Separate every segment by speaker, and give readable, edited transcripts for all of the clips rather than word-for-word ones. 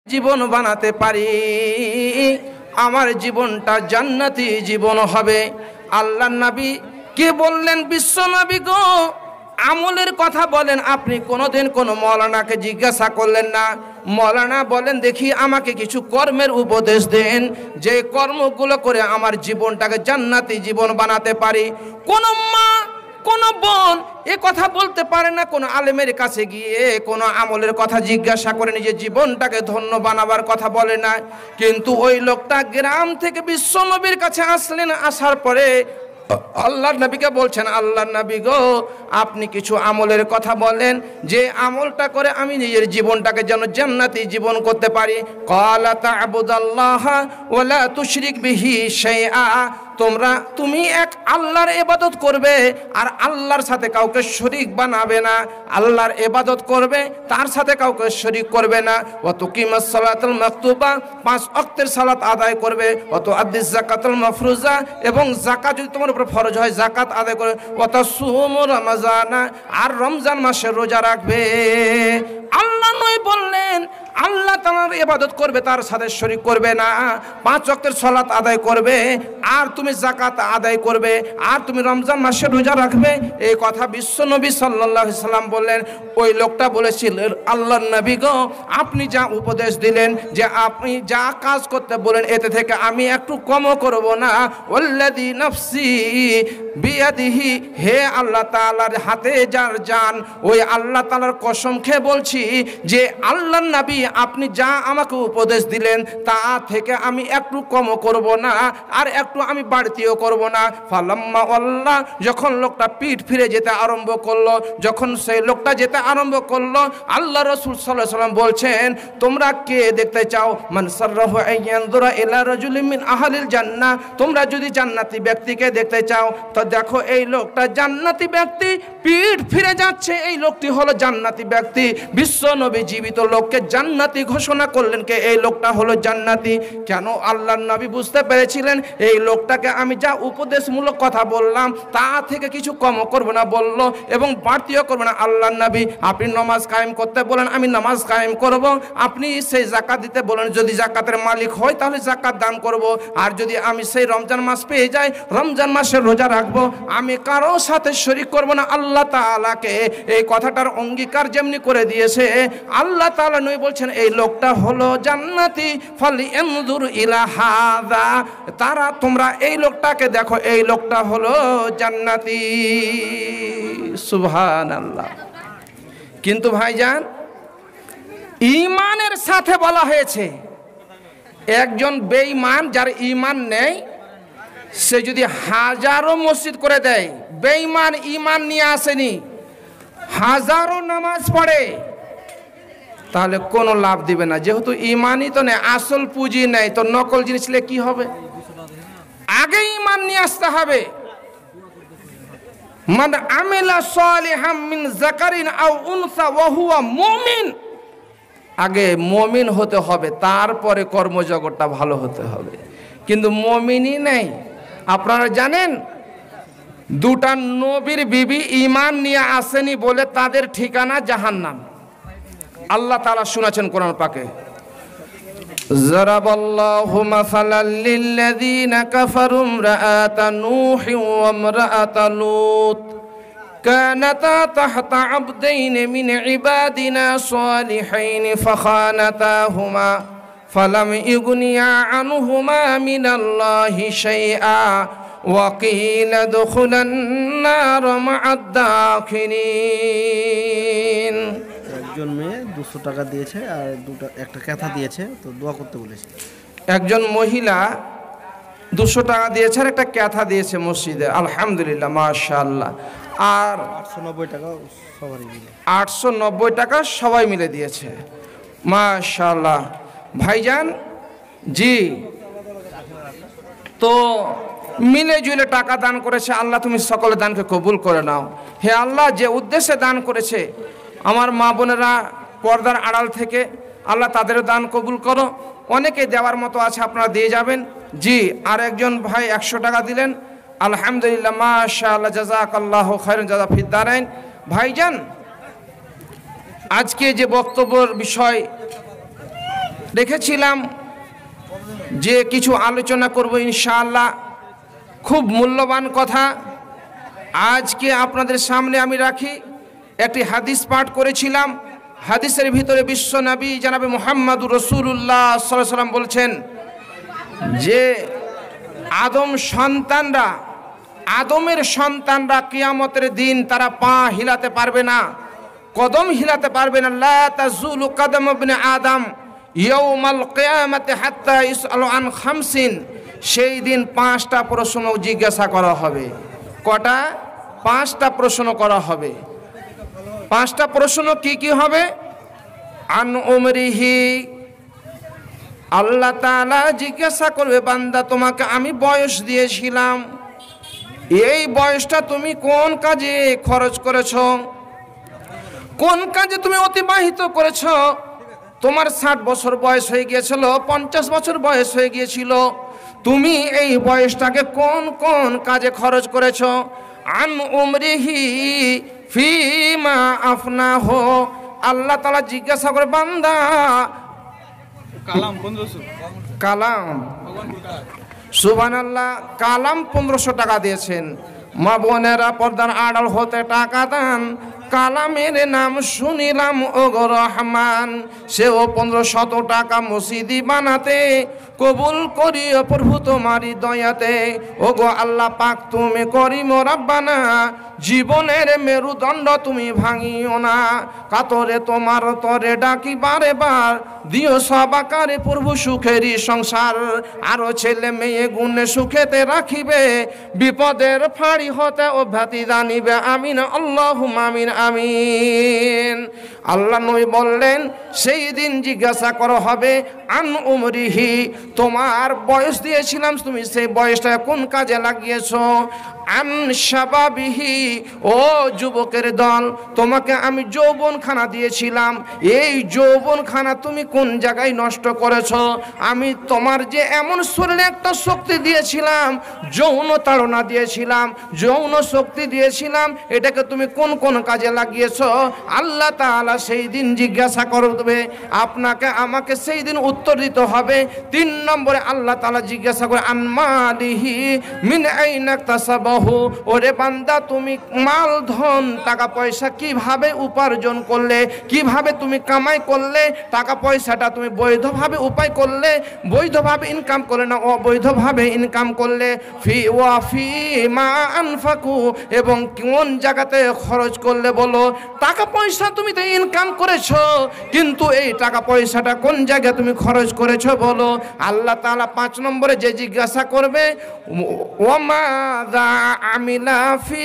Speaker 1: জীবন বানাতে পারি, আমার জীবনটা জান্নাতি জীবন হবে। আল্লাহর নবী কে বললেন, বিশ্ব নবী গো আমলের কথা বলেন। আপনি কোনোদিন কোনো মৌলানাকে জিজ্ঞাসা করলেন না? মৌলানা বলেন দেখি আমাকে কিছু কর্মের উপদেশ দেন, যে কর্মগুলো করে আমার জীবনটাকে জান্নাতি জীবন বানাতে পারি। কোন মা কোন বোন এ কথা বলতে পারে না কোন আলেমের কাছে গিয়ে কোন আমলের কথা জিজ্ঞাসা করে নিজের জীবনটাকে ধন্য বানাবার কথা বলে না। কিন্তু ওই লোকটা গ্রাম থেকে বিশ্ব নবীর কাছে আসলেন। আসার পরে আল্লাহর নবীকে বলছেন, আল্লাহর নবী গো আপনি কিছু আমলের কথা বলেন, যে আমলটা করে আমি নিজের জীবনটাকে যেন জান্নাতি জীবন করতে পারি। ক্বালা তা'বুদাল্লাহ ওয়া লা তুশরিক বিহি শাইআ, তুমি এক আল্লাহর ইবাদত করবে আর আল্লাহর সাথে কাউকে শরীক বানাবে না। আল্লাহর ইবাদত করবে, তার সাথে কাউকে শরীক করবে না। ওয়া তুকিমাস সালাতুল মাকতুবা, 5 ওয়াক্তের সালাত আদায় করবে। ওয়া তুআদ্দিস যাকাতুল মাফরুজা, এবং যাকাত যদি তোমার উপর ফরজ হয় যাকাত আদায় করে। ওয়া তাসুমু রমাজানা, আর রমজান মাসে রোজা রাখবে। আল্লাহ নয় বললেন আল্লাহ তাআলার ইবাদত করবে, তার সাথে শরীক করবে না, 5 ওয়াক্তের সালাত আদায় করবে, আর তুমি যাকাত আদায় করবে, আর তুমি রমজান মাসে রোজা রাখবে। এই কথা বিশ্ব নবী সাল্লাল্লাহু আলাইহি সাল্লাম বললেন। ওই লোকটা বলেছিলেন, আল্লাহর নবী গো আপনি যা উপদেশ দিলেন, যে আপনি যা কাজ করতে বলেন এতে থেকে আমি একটু কমও করব না। ওয়াল্লাযী নাফসি বিয়াদিহি, হে আল্লাহ তাআলার হাতে যার জান, ওই আল্লাহ তাআলার কসম খেয়ে বলছি যে আল্লাহর নবী আপনি যা আমাকে উপদেশ দিলেন তা থেকে আমি একটু কমও করব না, আর একটু আমি বাড়তিও করব না। ফালাম্মা আল্লাহ, যখন লোকটা পিঠ ফিরে যেতে আরম্ভ করলো, যখন সেই লোকটা যেতে আরম্ভ করলো, আল্লাহ রাসূল সাল্লাল্লাহু আলাইহি ওয়াসাল্লাম বলছেন, তোমরা কে দেখতে চাও? মান সাররাহু আইয়ানযুরা ইলা রাজুলিন মিন আহলিল জান্নাহ, তোমরা যদি জান্নাতি ব্যক্তিকে দেখতে চাও তো দেখো এই লোকটা জান্নাতি ব্যক্তি, পিঠ ফিরে যাচ্ছে, এই লোকটি হলো জান্নাতি ব্যক্তি। বিশ্ব নবী জীবিত লোককে জান্নাতি ঘোষণা করলেন, কে এই লোকটা হলো জান্নাতি। কেন? আল্লাহর নবী বুঝতে পেরেছিলেন এই লোকটাকে আমি যা উপদেশমূলক কথা বললাম তা থেকে কিছু কমও করব না বলল, এবং বাড়তিও করব না। আল্লাহর নবী আপনি নামাজ কায়েম করতে বলেন, আমি নামাজ কায়েম করব। আপনি সেই যাকাত দিতে বলেন, যদি যাকাতের মালিক হয় তাহলে যাকাত দান করব। আর যদি আমি সেই রমজান মাস পেয়ে যাই, রমজান মাসে রোজা রাখবো। আমি কারো সাথে শরীক করব না। আল্লাহ তাআলাকে এই কথাটার অঙ্গীকার যেমনি করে দিয়েছে, আল্লাহ তাআলা নবী বলছেন এই লোকটা হলো জান্নাতি। ফালিয়ানজুর ইলা হাযা, তোমরা এই লোকটাকে দেখো, এই লোকটা হলো জান্নাতি। সুবহানাল্লাহ। কিন্তু ভাইজান ঈমানের সাথে বলা হয়েছে, একজন বেঈমান যার ঈমান নেই সে যদি হাজারো মসজিদ করে দেয়, বেঈমান ঈমান নিয়ে আসেনি, হাজারো নামাজ পড়ে, তাহলে কোনো লাভ দিবে না। যেহেতু ঈমানই তো নেই, আসল পুঁজি নেই, তো নকল জিনিস নিয়ে কি হবে? আগে ঈমান নিয়ে আসতে হবে। মান আমিলা সালিহাম মিন যাকারিন আও উনসা ওয়া হুয়া মুমিন, আগে মুমিন হতে হবে, তারপরে কর্মজগৎটা ভালো হতে হবে। কিন্তু মুমিনই নেই। আপনারা জানেন দুটা নবীর বিবি ঈমান নিয়ে আসেনি বলে তাদের ঠিকানা জাহান্নাম। আল্লাহ তাআলা শুনাছেন কোরআন পাকে, যারাবাল্লাহু মাসালাল লিল্লাযীনা কাফারু ইমরাআতা নূহি ওয়া ইমরাআতা লূত কানাতা তাহতা আবদাইন মিন ইবাদিনা সালিহাইন ফাখানাতাহুমা ফালাম ইগনিয়া আনহুমা মিনাল্লাহি শাইআ ওয়া কিলা দুখুলান নার মা'আদ দাখিলিন।
Speaker 2: একজন মেয়ে 200 টাকা দিয়েছে আর একটা কাঁথা দিয়েছে, তো দোয়া করতে বলেছে।
Speaker 1: একজন মহিলা 200 টাকা দিয়েছে আর একটা কাঁথা দিয়েছে মসজিদে, আলহামদুলিল্লাহ মাশাআল্লাহ। আর
Speaker 2: 890 টাকা সবাই মিলে,
Speaker 1: 890 টাকা সবাই মিলে দিয়েছে, মাশাআল্লাহ। ভাইজান জি, তো মিলে জুলে টাকা দান করেছে। আল্লাহ তুমি সকলের দানকে কবুল করে নাও। হে আল্লাহ, যে উদ্দেশ্যে দান করেছে আমার মা বোনেরা পর্দার আড়াল থেকে, আল্লাহ তাদেরও দান কবুল করো। অনেকে দেওয়ার মতো আছে, আপনারা দিয়ে যাবেন। জি, আর একজন ভাই 100 টাকা দিলেন, আলহামদুলিল্লাহ মাশাআল্লাহ, জাযাকাল্লাহু খায়রান জাযা ফিদ দারাইন। ভাইজান আজকে যে বক্তব্যের বিষয় রেখেছিলাম যে কিছু আলোচনা করব ইনশাআল্লাহ, খুব মূল্যবান কথা আজকে আপনাদের সামনে আমি রাখি। একটি হাদিস পাঠ করেছিলাম, হাদিসের ভিতরে বিশ্বনবী জনাবে মুহাম্মদুর রাসূলুল্লাহ সাল্লাল্লাহু আলাইহি ওয়াসাল্লাম বলছেন যে আদমের সন্তানরা কিয়ামতের দিন তারা পা হিলাতে পারবে না, কদম হিলাতে পারবে না। লা তাজুলু কদম ইবনে আদম ইয়াউমাল কিয়ামাতি হাত্তা ইসআলু আন খামসিন। সেই দিন 5টা প্রশ্ন জিজ্ঞাসা করা হবে। কটা? 5টা প্রশ্ন করা হবে। 5টা প্রশ্ন কি কি হবে? আন উমরিহি, আল্লাহ তাআলা জিজ্ঞাসা করবে বান্দা তোমাকে আমি বয়স দিয়েছিলাম, এই বয়সটা তুমি কোন কাজে খরচ করেছ, কোন কাজে তুমি অতিবাহিত করেছ। তোমার 60 বছর বয়স হয়ে গিয়েছিল, 50 বছর বয়স হয়ে গিয়েছিল, তুমি এই বয়সটাকে কোন কোন কাজে খরচ করেছ। আন উমরিহি ফিমা আফনাহু, আল্লাহ তাআলা জিজ্ঞাসা করে বান্দা কালাম সুবহানাল্লাহ, কালাম 1500 টাকা দিয়েছেন। মা বোনেরা পর্দার আড়াল হতে টাকা দান, কালামের নাম শুনিলাম ওগো রহমান, সেও 1500 টাকা মসজিদি বানাতে কবুল করিও প্রভু তোমারই দয়াতে। ওগো আল্লাহ পাক তুমি করিম রাব্বানা, জীবনের মেরুদণ্ড তুমি ভাঙিও না, কাতরে তোমার তরে ডাকি বারে বার, দিও সবাকারে প্রভু সুখেরই সংসার, আরো ছেলে মেয়ে গুণে সুখেতে রাখিবে, বিপদের ফাঁড়ি হতে অভ্যাতি জানিবে। আমিন আল্লাহুম্মা আমিন আমিন। আল্লাহ নবী বললেন সেই দিন জিজ্ঞাসা করা হবে আন উমরিহি, তোমার বয়স দিয়েছিলাম তুমি সেই বয়সটা কোন কাজে লাগিয়েছো। আন শাবাবিহি, ও যুবকের দল তোমাকে আমি যৌবনখানা দিয়েছিলাম, এই যৌবনখানা তুমি কোন জায়গায় নষ্ট করেছো। আমি তোমার যে এমন শরীরে একটা শক্তি দিয়েছিলাম, যৌন তাড়না দিয়েছিলাম, যৌন শক্তি দিয়েছিলাম, এটাকে তুমি কোন কোন কাজে লাগিয়েছো। আল্লাহ তাআলা সেই দিন জিজ্ঞাসা করবে, আপনাকে আমাকে সেই দিন উত্তর দিতে হবে। 3 নম্বরে আল্লাহ তাআলা জিজ্ঞাসা করে আন মালিহি মিন আইনা ইকতাসাবাহু, ওরে বান্দা তুমি মাল ধন টাকা পয়সা কিভাবে উপার্জন করলে, কিভাবে তুমি কামাই করলে, টাকা পয়সাটা তুমি বৈধভাবে উপায় করলে, বৈধভাবে ইনকাম করলে না অবৈধভাবে ইনকাম করলে। ফি ওয়া ফি মা আনফাকু, এবং কোন জায়গাতে খরচ করলে বলো। টাকা পয়সা তুমি তো ইনকাম করেছো, কিন্তু এই টাকা পয়সাটা কোন জায়গায় তুমি খরচ করেছো বলো। আল্লাহ তাআলা 5 নম্বরে যে জিজ্ঞাসা করবে ওয়া মাযা আমিলা ফি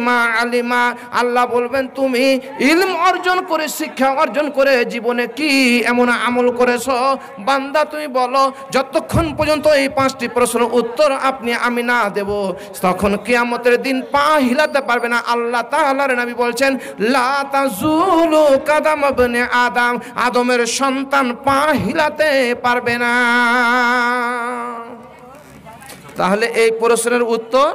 Speaker 1: মা আলিমা, আল্লাহ বলবেন তুমি ইলম অর্জন করে, শিক্ষা অর্জন করে জীবনে কি এমন আমল করেছো। বান্দা তুমি বলো, যতক্ষণ পর্যন্ত এই 5টি প্রশ্নের উত্তর আপনি আমি না দেব, তখন কিয়ামতের দিন পা হিলাতে পারবে না। আল্লাহ তাআলার নবী বলছেন লা তাজুলু কদম ইবনে আদম, আদমের সন্তান পা হিলাতে পারবে না। তাহলে এই প্রশ্নের উত্তর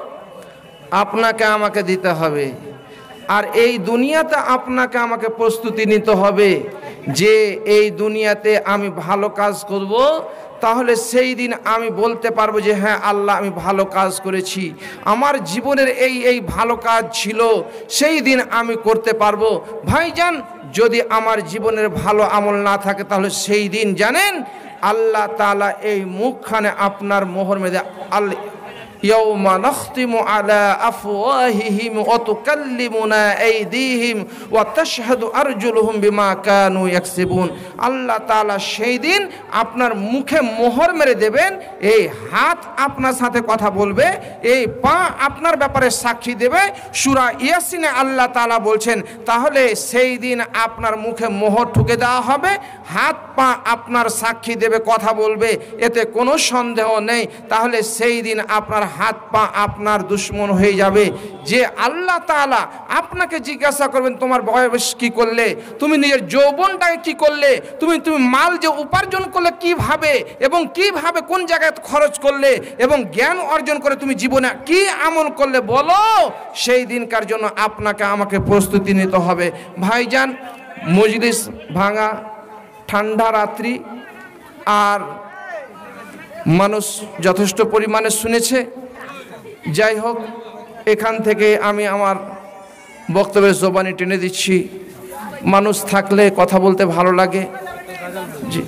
Speaker 1: আপনাকে আমাকে দিতে হবে, আর এই দুনিয়াতে আপনাকে আমাকে প্রস্তুতি নিতে হবে যে এই দুনিয়াতে আমি ভালো কাজ করব, তাহলে সেই দিন আমি বলতে পারবো যে হ্যাঁ আল্লাহ আমি ভালো কাজ করেছি, আমার জীবনের এই ভালো কাজ ছিল, সেই দিন আমি করতে পারবো। ভাইজান, যদি আমার জীবনের ভালো আমল না থাকে তাহলে সেই দিন জানেন আল্লাহ তাআলা এই মুখখানে আপনার মোহর মেরে আল্লাহ ইয়াউমা নাখতিমু আলা আফওয়াহিহিম ওয়া তুকাল্লিমুনা আইদিহিম ওয়া তাশহাদু আরজুলুহুম বিমা কানু ইয়াকসিবুন। আল্লাহ তাআলা সেই দিন আপনার মুখে মোহর মেরে দেবেন, এই হাত আপনার সাথে কথা বলবে, এই পা আপনার ব্যাপারে সাক্ষী দেবে। সূরা ইয়াসিনে আল্লাহ তাআলা বলছেন তাহলে সেই দিন আপনার মুখে মোহর ঠুকে দেওয়া হবে, হাত পা আপনার সাক্ষী দেবে, কথা বলবে, এতে কোনো সন্দেহ নেই। তাহলে সেই দিন আপনার হাত পা আপনার দুশ্মন হয়ে যাবে। যে আল্লাহ তাআলা আপনাকে জিজ্ঞাসা করবেন তোমার বয়স কি করলে, তুমি নিজের যৌবনটাকে কি করলে, তুমি মাল যে উপার্জন করলে কিভাবে এবং কিভাবে কোন জায়গায় খরচ করলে এবং জ্ঞান অর্জন করে তুমি জীবনে কি আমল করলে বলো, সেই দিনকার জন্য আপনাকে আমাকে প্রস্তুতি নিতে হবে। ভাইজান, মজলিস ভাঙা, ঠান্ডা রাত্রি, আর মানুষ যথেষ্ট পরিমাণে শুনেছে। যাই হোক, এখান থেকে আমি আমার বক্তব্যের জবানি টেনে দিচ্ছি। মানুষ থাকলে কথা বলতে ভালো লাগে। জি।